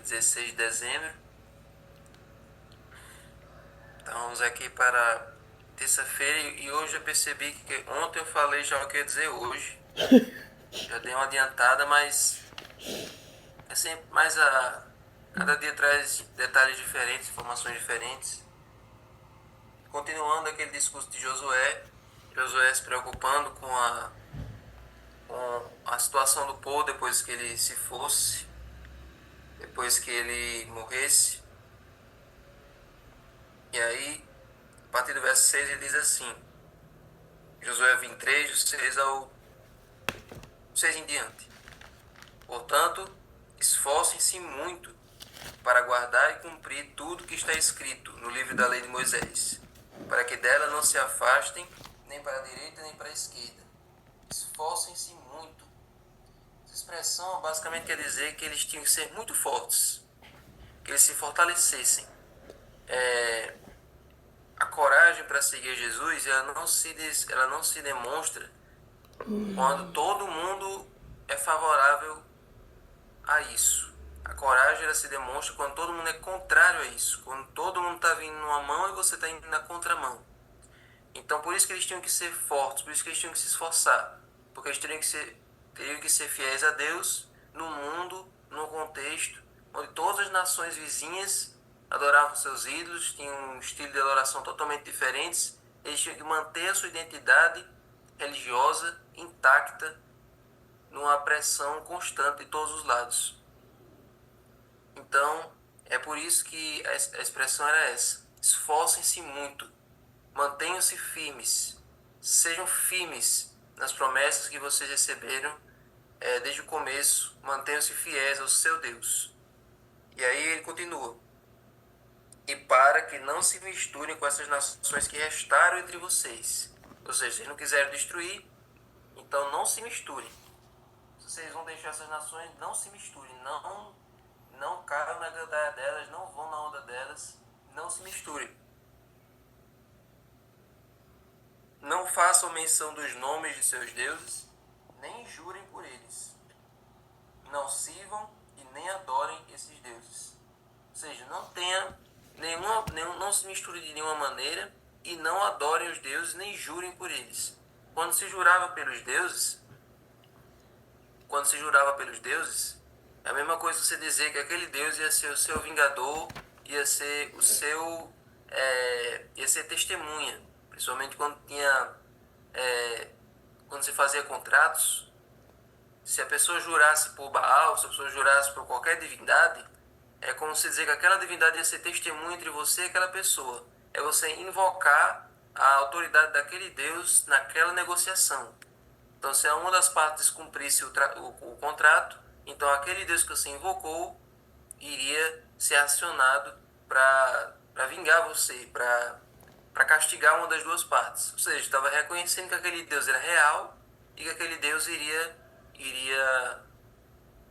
aqui 16 de dezembro. Estamos aqui para terça-feira e hoje eu percebi que ontem eu falei já o que eu ia dizer hoje. Já dei uma adiantada, mas é sempre mais cada dia traz detalhes diferentes, informações diferentes. Continuando aquele discurso de Josué se preocupando com a situação do povo depois que ele se fosse, depois que ele morresse. E aí, a partir do verso 6 ele diz assim, Josué 23, do 6 ao 6 em diante. Portanto, esforcem-se muito para guardar e cumprir tudo que está escrito no livro da lei de Moisés, para que dela não se afastem nem para a direita nem para a esquerda. Esforcem-se muito. Essa expressão basicamente quer dizer que eles tinham que ser muito fortes, que eles se fortalecessem. A coragem para seguir Jesus, ela não se demonstra quando todo mundo é favorável a isso. A coragem ela se demonstra quando todo mundo é contrário a isso. Quando todo mundo está vindo numa mão e você está indo na contramão. Então por isso que eles tinham que ser fortes, por isso que eles tinham que se esforçar. Porque eles teriam que ser fiéis a Deus no mundo, no contexto, onde todas as nações vizinhas adoravam seus ídolos, tinham um estilo de adoração totalmente diferentes. Eles tinham que manter a sua identidade religiosa intacta numa pressão constante de todos os lados. Então, é por isso que a expressão era essa. Esforcem-se muito, mantenham-se firmes, sejam firmes nas promessas que vocês receberam desde o começo, mantenham-se fiéis ao seu Deus. E aí ele continua. E para que não se misturem com essas nações que restaram entre vocês. Ou seja, se eles não quiserem destruir, então não se misturem. Se vocês vão deixar essas nações, não se misturem, não caiam na gandaia delas, não vão na onda delas, não se misturem. Não façam menção dos nomes de seus deuses, nem jurem por eles. Não sirvam e nem adorem esses deuses. Ou seja, não se misture de nenhuma maneira e não adorem os deuses, nem jurem por eles. Quando se jurava pelos deuses, é a mesma coisa você dizer que aquele Deus ia ser o seu vingador, ia ser ia ser testemunha, principalmente quando se fazia contratos. Se a pessoa jurasse por Baal, se a pessoa jurasse por qualquer divindade, é como se dizer que aquela divindade ia ser testemunha entre você e aquela pessoa. É você invocar a autoridade daquele Deus naquela negociação. Então, se uma das partes cumprisse o contrato, então aquele Deus que você invocou iria ser acionado para vingar você, para castigar uma das duas partes. Ou seja, estava reconhecendo que aquele Deus era real e que aquele Deus iria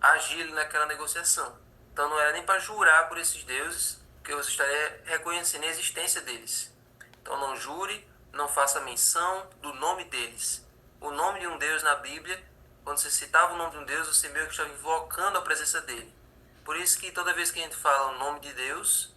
agir naquela negociação. Então não era nem para jurar por esses deuses, porque você estaria reconhecendo a existência deles. Então não jure, não faça menção do nome deles. O nome de um Deus na Bíblia, quando você citava o nome de um Deus, você meio que estava invocando a presença dele. Por isso que toda vez que a gente fala o nome de Deus,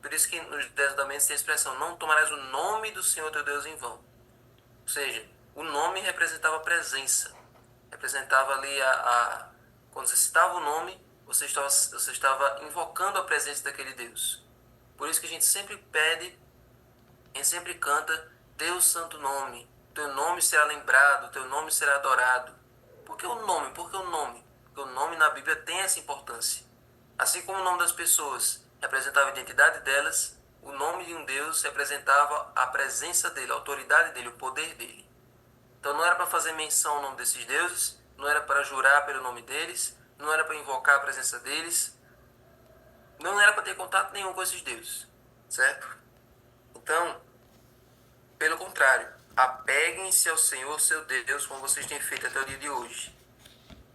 por isso que nos 10 mandamentos tem a expressão, não tomarás o nome do Senhor teu Deus em vão. Ou seja, o nome representava a presença. Representava ali quando você citava o nome, você estava invocando a presença daquele Deus. Por isso que a gente sempre pede, a gente sempre canta, Teu santo nome, teu nome será lembrado, teu nome será adorado. Por que o nome? Por que o nome? Porque o nome na Bíblia tem essa importância. Assim como o nome das pessoas representava a identidade delas, o nome de um Deus representava a presença dele, a autoridade dele, o poder dele. Então não era para fazer menção ao nome desses deuses, não era para jurar pelo nome deles, não era para invocar a presença deles, não era para ter contato nenhum com esses deuses, certo? Então, pelo contrário, apeguem-se ao Senhor seu Deus, como vocês têm feito até o dia de hoje.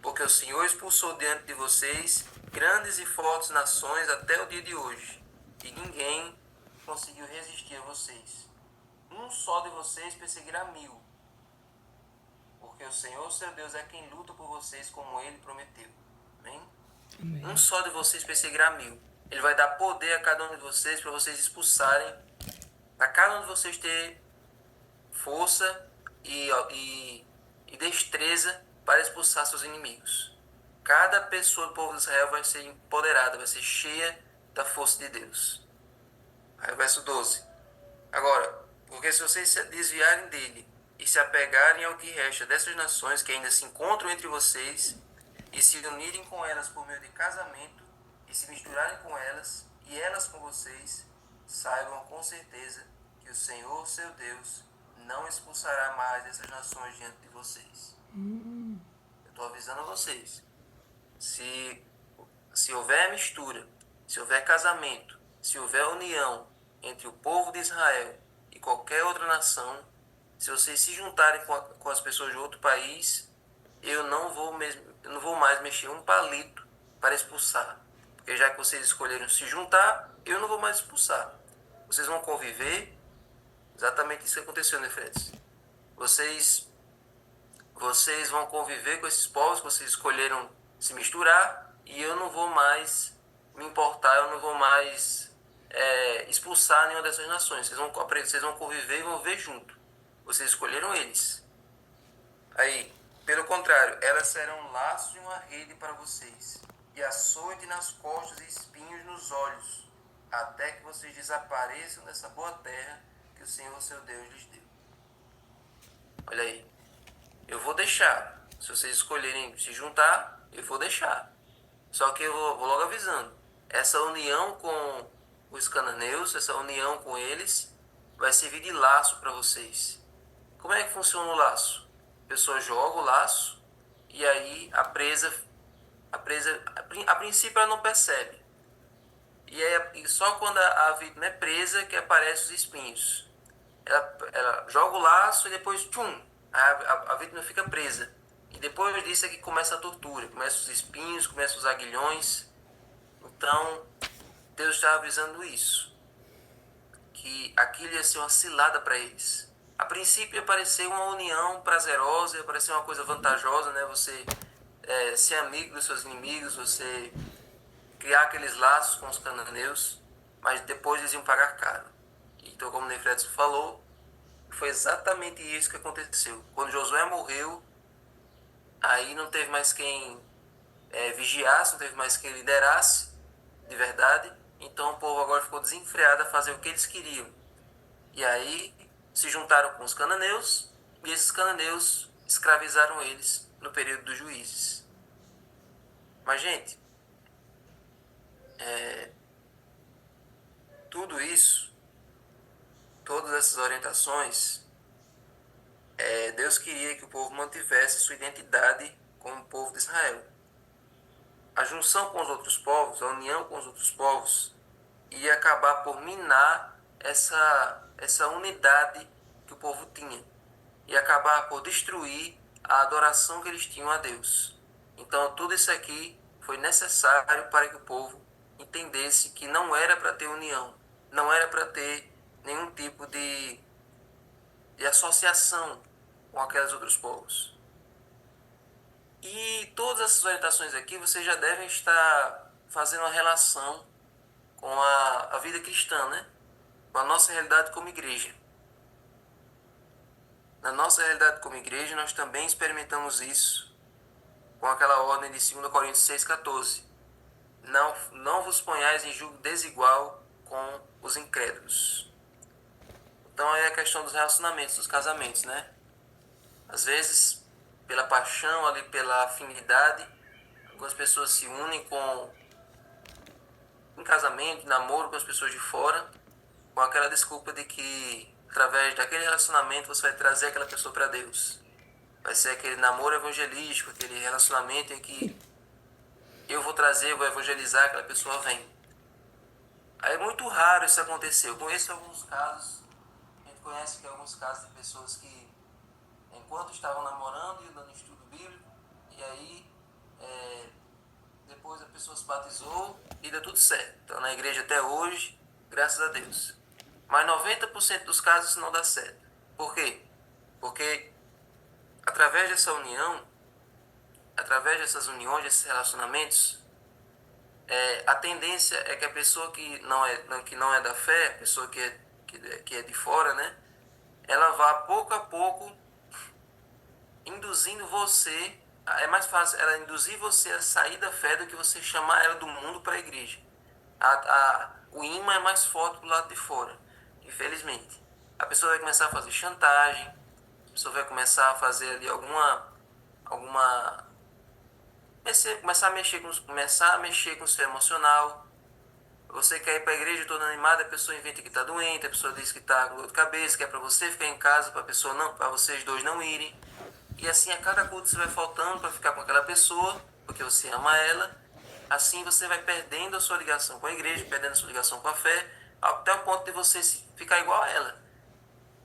Porque o Senhor expulsou diante de vocês grandes e fortes nações até o dia de hoje, e ninguém conseguiu resistir a vocês. Um só de vocês perseguirá 1000, porque o Senhor seu Deus é quem luta por vocês como ele prometeu. Amém? Um só de vocês perseguirá 1000. Ele vai dar poder a cada um de vocês para vocês expulsarem, para cada um de vocês ter força e destreza para expulsar seus inimigos. Cada pessoa do povo de Israel vai ser empoderada, vai ser cheia da força de Deus. Aí o verso 12. Agora, porque se vocês se desviarem dele e se apegarem ao que resta dessas nações que ainda se encontram entre vocês e se unirem com elas por meio de casamento e se misturarem com elas e elas com vocês, saibam com certeza que o Senhor, seu Deus, não expulsará mais essas nações diante de vocês. Eu estou avisando a vocês. Se houver mistura, se houver casamento, se houver união entre o povo de Israel e qualquer outra nação, se vocês se juntarem com as pessoas de outro país, eu não vou mais mexer um palito para expulsar. Porque já que vocês escolheram se juntar, eu não vou mais expulsar. Vocês vão conviver, exatamente isso que aconteceu, Nefretes. Vocês vão conviver com esses povos que vocês escolheram se misturar e eu não vou mais me importar, eu não vou mais expulsar nenhuma dessas nações. Vocês vão conviver e vão viver junto. Vocês escolheram eles. Aí, pelo contrário, elas serão um laço e uma rede para vocês, e açoite nas costas e espinhos nos olhos, até que vocês desapareçam dessa boa terra que o Senhor, seu Deus, lhes deu. Olha aí. Eu vou deixar. Se vocês escolherem se juntar, eu vou deixar. Só que eu vou logo avisando. Essa união com os cananeus, essa união com eles, vai servir de laço para vocês. Como é que funciona o laço? A pessoa joga o laço e aí a princípio ela não percebe. E só quando a vítima é presa que aparecem os espinhos. Ela joga o laço e depois, tchum, a vítima fica presa. E depois disso é que começa a tortura, começa os espinhos, começa os aguilhões. Então, Deus está avisando isso, que aquilo ia ser uma cilada para eles. A princípio ia parecer uma união prazerosa, ia parecer uma coisa vantajosa, né? Você ser amigo dos seus inimigos, você criar aqueles laços com os cananeus, mas depois eles iam pagar caro. Então, como o Nefretes falou, foi exatamente isso que aconteceu. Quando Josué morreu, aí não teve mais quem vigiasse, não teve mais quem liderasse de verdade. Então o povo agora ficou desenfreado a fazer o que eles queriam. E aí se juntaram com os cananeus e esses cananeus escravizaram eles no período dos juízes. Mas, gente, tudo isso, todas essas orientações, Deus queria que o povo mantivesse sua identidade como povo de Israel. A junção com os outros povos, a união com os outros povos, ia acabar por minar essa unidade que o povo tinha. Ia acabar por destruir a adoração que eles tinham a Deus. Então, tudo isso aqui foi necessário para que o povo entendesse que não era para ter união, não era para ter nenhum tipo de associação com aqueles outros povos. E todas essas orientações aqui, vocês já devem estar fazendo uma relação com a vida cristã, né? Com a nossa realidade como igreja. Na nossa realidade como igreja, nós também experimentamos isso com aquela ordem de 2 Coríntios 6,14. Não vos ponhais em julgo desigual com os incrédulos. Então aí é a questão dos relacionamentos, dos casamentos, né? Às vezes, pela paixão, ali pela afinidade, algumas pessoas se unem em casamento, namoro com as pessoas de fora, com aquela desculpa de que através daquele relacionamento você vai trazer aquela pessoa para Deus. Vai ser aquele namoro evangelístico, aquele relacionamento em que eu vou evangelizar, aquela pessoa vem. Aí é muito raro isso acontecer. Eu conheço alguns casos, a gente conhece que alguns casos de pessoas que, enquanto estavam namorando e dando estudo bíblico, e aí depois a pessoa se batizou e deu tudo certo. Então na igreja até hoje, graças a Deus. Mas 90% dos casos isso não dá certo. Por quê? Porque através dessa união, através dessas uniões, desses relacionamentos, A tendência é que a pessoa que não é da fé, a pessoa que é de fora, né? Ela vá pouco a pouco induzindo você. É mais fácil ela induzir você a sair da fé do que você chamar ela do mundo para a igreja. O imã é mais forte do lado de fora, infelizmente. A pessoa vai começar a fazer chantagem, a pessoa vai começar a fazer ali alguma começar a mexer com o seu emocional. Você quer ir para a igreja toda animada, a pessoa inventa que está doente, a pessoa diz que está com dor de cabeça, que é para você ficar em casa, para pessoa não, para vocês dois não irem. E assim a cada culto você vai faltando para ficar com aquela pessoa, porque você ama ela. Assim você vai perdendo a sua ligação com a igreja, perdendo a sua ligação com a fé, até o ponto de você ficar igual a ela.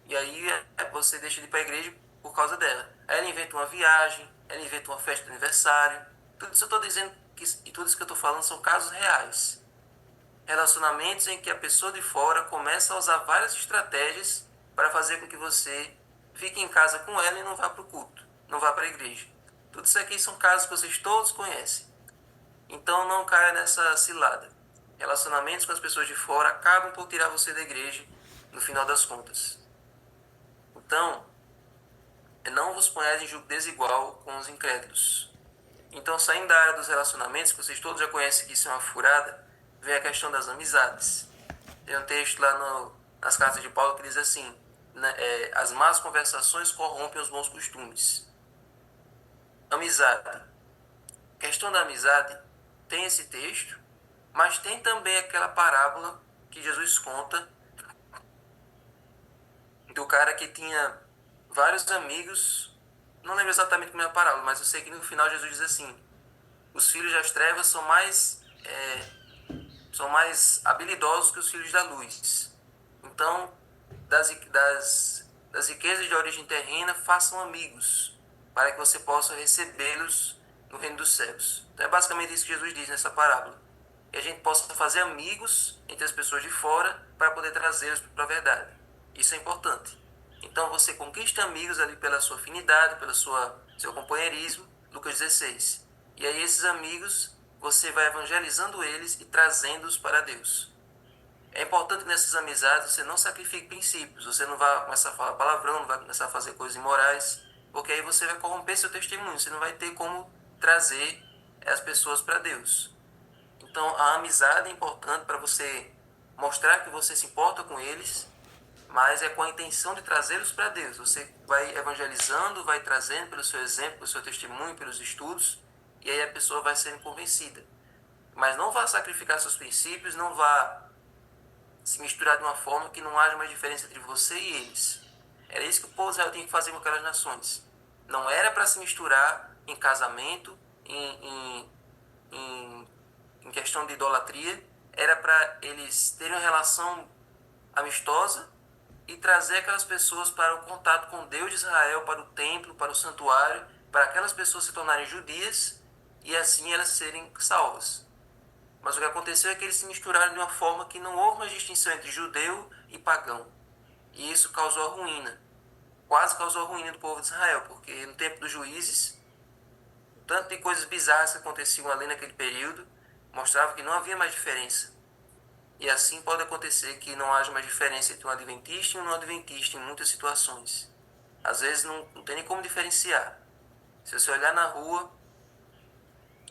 E aí você deixa de ir para a igreja por causa dela. Aí ela inventa uma viagem, ela inventa uma festa de aniversário. Tudo isso eu estou dizendo e tudo isso que eu estou falando são casos reais. Relacionamentos em que a pessoa de fora começa a usar várias estratégias para fazer com que você fique em casa com ela e não vá para o culto, não vá para a igreja. Tudo isso aqui são casos que vocês todos conhecem. Então não caia nessa cilada. Relacionamentos com as pessoas de fora acabam por tirar você da igreja no final das contas. Então, não vos ponhais em julgo desigual com os incrédulos. Então, saindo da área dos relacionamentos, que vocês todos já conhecem que isso é uma furada, vem a questão das amizades. Tem um texto lá nas cartas de Paulo que diz assim, né, as más conversações corrompem os bons costumes. Amizade. A questão da amizade tem esse texto, mas tem também aquela parábola que Jesus conta do cara que tinha vários amigos. Não lembro exatamente como é a parábola, mas eu sei que no final Jesus diz assim: os filhos das trevas são mais habilidosos que os filhos da luz. Então, das riquezas de origem terrena, façam amigos, para que você possa recebê-los no reino dos céus. Então é basicamente isso que Jesus diz nessa parábola. Que a gente possa fazer amigos entre as pessoas de fora para poder trazê-los para a verdade. Isso é importante. Então você conquista amigos ali pela sua afinidade, pelo seu companheirismo, Lucas 16. E aí esses amigos, você vai evangelizando eles e trazendo-os para Deus. É importante que nessas amizades você não sacrifique princípios, você não vai começar a falar palavrão, não vai começar a fazer coisas imorais, porque aí você vai corromper seu testemunho, você não vai ter como trazer as pessoas para Deus. Então a amizade é importante para você mostrar que você se importa com eles, mas é com a intenção de trazê-los para Deus. Você vai evangelizando, vai trazendo pelo seu exemplo, pelo seu testemunho, pelos estudos, e aí a pessoa vai sendo convencida. Mas não vá sacrificar seus princípios, não vá se misturar de uma forma que não haja mais diferença entre você e eles. Era isso que o povo de Israel tinha que fazer com aquelas nações. Não era para se misturar em casamento, em questão de idolatria, era para eles terem uma relação amistosa e trazer aquelas pessoas para o contato com Deus de Israel, para o templo, para o santuário, para aquelas pessoas se tornarem judias e assim elas serem salvas. Mas o que aconteceu é que eles se misturaram de uma forma que não houve mais distinção entre judeu e pagão. E isso causou a ruína. Quase causou a ruína do povo de Israel, porque no tempo dos juízes, tanto de coisas bizarras que aconteciam ali naquele período, mostrava que não havia mais diferença. E assim pode acontecer que não haja mais diferença entre um adventista e um não adventista em muitas situações. Às vezes não tem nem como diferenciar. Se você olhar na rua,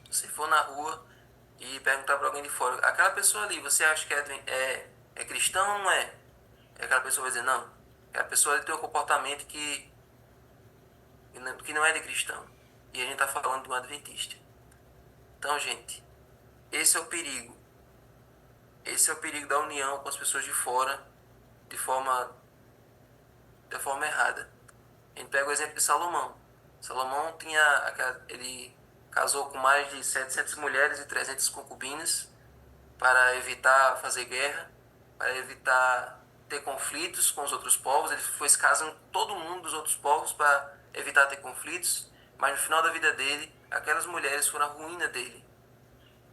se for na rua e perguntar para alguém de fora, aquela pessoa ali, você acha que é cristão ou não é? E aquela pessoa vai dizer, não. Aquela pessoa ali tem um comportamento que não é de cristão. E a gente está falando de um adventista. Então, gente, esse é o perigo. Esse é o perigo da união com as pessoas de fora de forma errada. A gente pega o exemplo de Salomão. Salomão ele casou com mais de 700 mulheres e 300 concubinas para evitar fazer guerra, para evitar ter conflitos com os outros povos. Ele foi se casando com todo mundo dos outros povos para evitar ter conflitos, mas no final da vida dele, aquelas mulheres foram a ruína dele.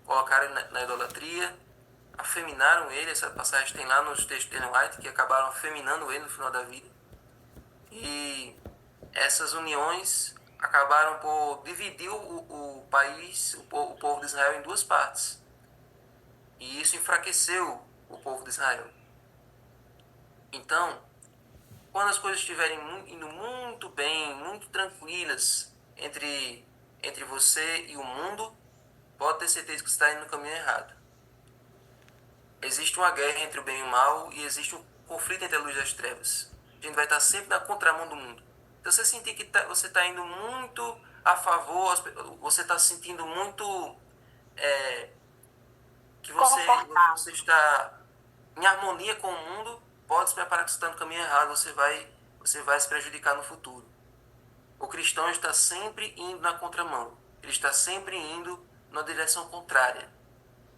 Colocaram ele na idolatria, afeminaram ele. Essa passagem tem lá nos textos de Ellen White, que acabaram afeminando ele no final da vida. E essas uniões acabaram por dividir o país, o povo de Israel, em duas partes. E isso enfraqueceu o povo de Israel. Então, quando as coisas estiverem indo muito bem, muito tranquilas entre você e o mundo, pode ter certeza que você está indo no caminho errado. Existe uma guerra entre o bem e o mal e existe um conflito entre a luz e as trevas. A gente vai estar sempre na contramão do mundo. Então, você sentir que você está indo muito a favor, você está sentindo muito é, que você Confortável. está em harmonia com o mundo, pode se preparar que você está no caminho errado, você vai se prejudicar no futuro. O cristão está sempre indo na contramão. Ele está sempre indo na direção contrária,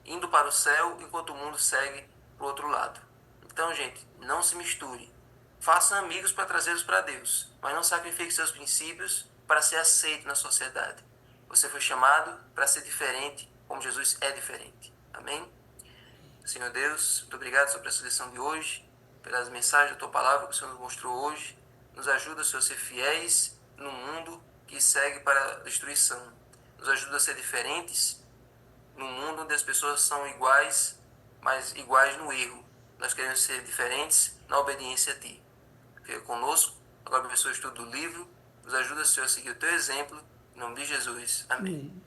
indo para o céu enquanto o mundo segue para o outro lado. Então, gente, não se misture. Faça amigos para trazê-los para Deus, mas não sacrifique seus princípios para ser aceito na sociedade. Você foi chamado para ser diferente, como Jesus é diferente. Amém? Senhor Deus, muito obrigado sobre essa lição de hoje, pelas mensagens da tua palavra que o Senhor nos mostrou hoje. Nos ajuda, Senhor, a ser fiéis no mundo que segue para a destruição. Nos ajuda a ser diferentes num mundo onde as pessoas são iguais, mas iguais no erro. Nós queremos ser diferentes na obediência a Ti. Fica conosco, agora abençoe o estudo do livro. Nos ajuda, Senhor, a seguir o Teu exemplo. Em nome de Jesus. Amém.